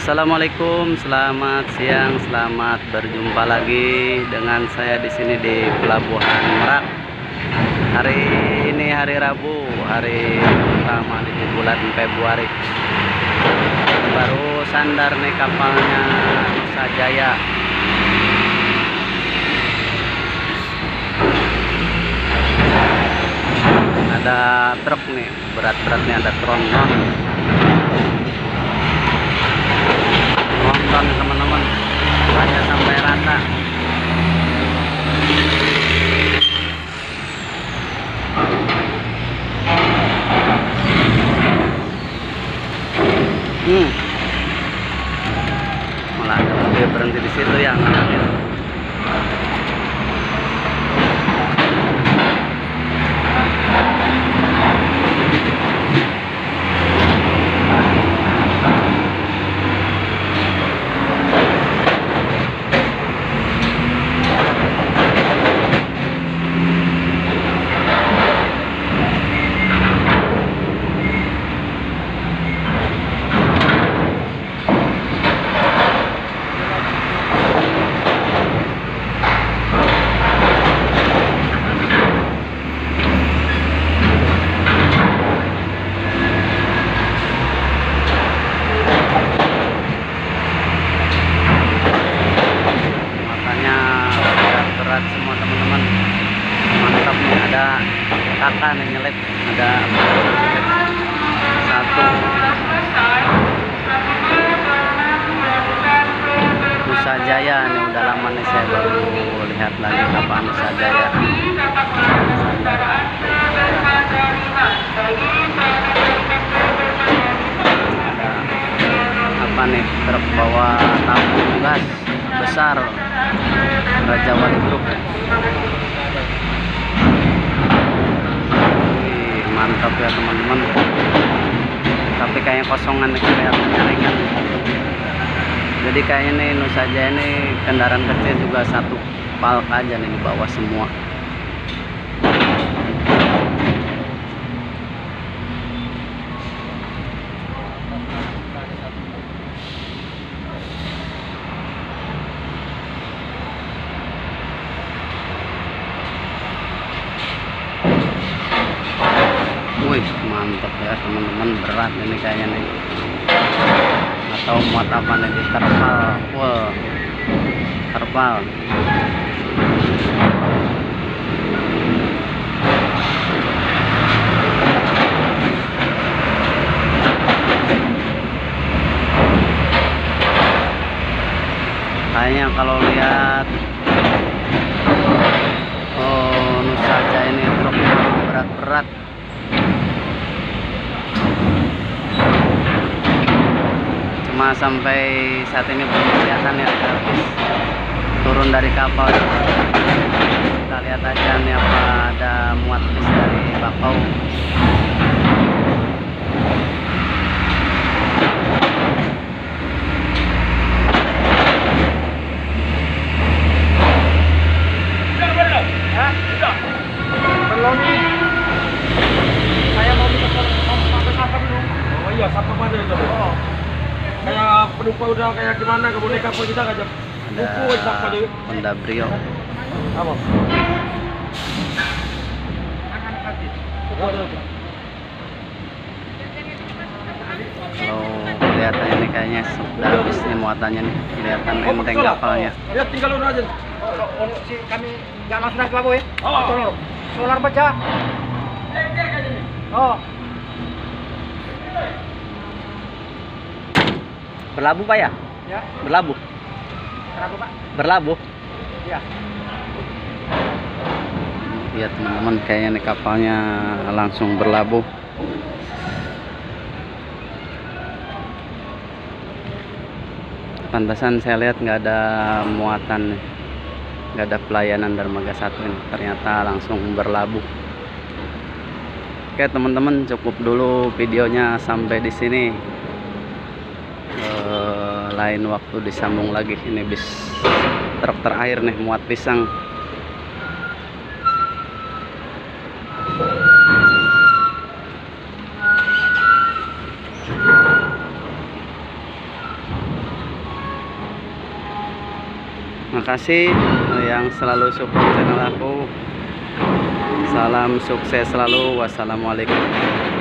Assalamualaikum, selamat siang, selamat berjumpa lagi dengan saya di sini di Pelabuhan Merak. Hari ini hari Rabu, hari pertama di bulan Februari. Baru sandar nih kapalnya Nusa Jaya. Ada truk nih, berat-beratnya ada tronton. Nonton teman-teman, saya sampai rata. Malah ada mobil berhenti di situ yang ngalangin. Semua teman-teman, mantap nih. Ada kakak nih nyelip, ada satu Nusa Jaya nih. Udah lama nih saya baru lihat lagi kapal Nusa Jaya. Ada apa nih, truk bawa tabung gas besar Raja Wali Group. Mantap ya teman-teman, tapi kayaknya kosongan nih, kelihatannya ringan. Jadi kayaknya nih Nusa Jaya ini kendaraan kecil juga satu palk aja nih di bawah semua. Wih, mantap ya teman-teman, berat ini kayaknya nih. Atau muat apa nih di terpal. Wow, terpal. Kayaknya kalau lihat Nusa Jaya ini truknya berat-berat. Cuma sampai saat ini belum kelihatan ya, habis turun dari kapal. Kita lihat aja nih apa ada muat bis dari Bakau. Saya mau minta sapa dulu. Oh iya, sapa mana itu? Oh. Kayak penumpang udah kayak gimana ke boneka pun kita ngajak buku sapa dulu. Honda Brio. Apa? Kalau kelihatannya nih kayaknya sudah habis nih muatannya nih, kelihatan enteng kapalnya. Ya tinggal urut aja. Si kami nggak langsung naik pelabuh ya? Oh. Solar baca. Oh. Berlabuh Pak ya? Ya. Berlabuh. Kenapa Pak? Berlabuh. Ya. Iya teman-teman, kayaknya nih kapalnya langsung berlabuh. Pantasan saya lihat nggak ada muatan nih, nggak ada pelayanan dermaga 1 ini, ternyata langsung berlabuh. Oke teman-teman, cukup dulu videonya sampai di sini. Lain waktu disambung lagi. Ini bis truk terakhir nih, muat pisang. Makasih yang selalu support channel aku. Salam sukses selalu. Wassalamualaikum.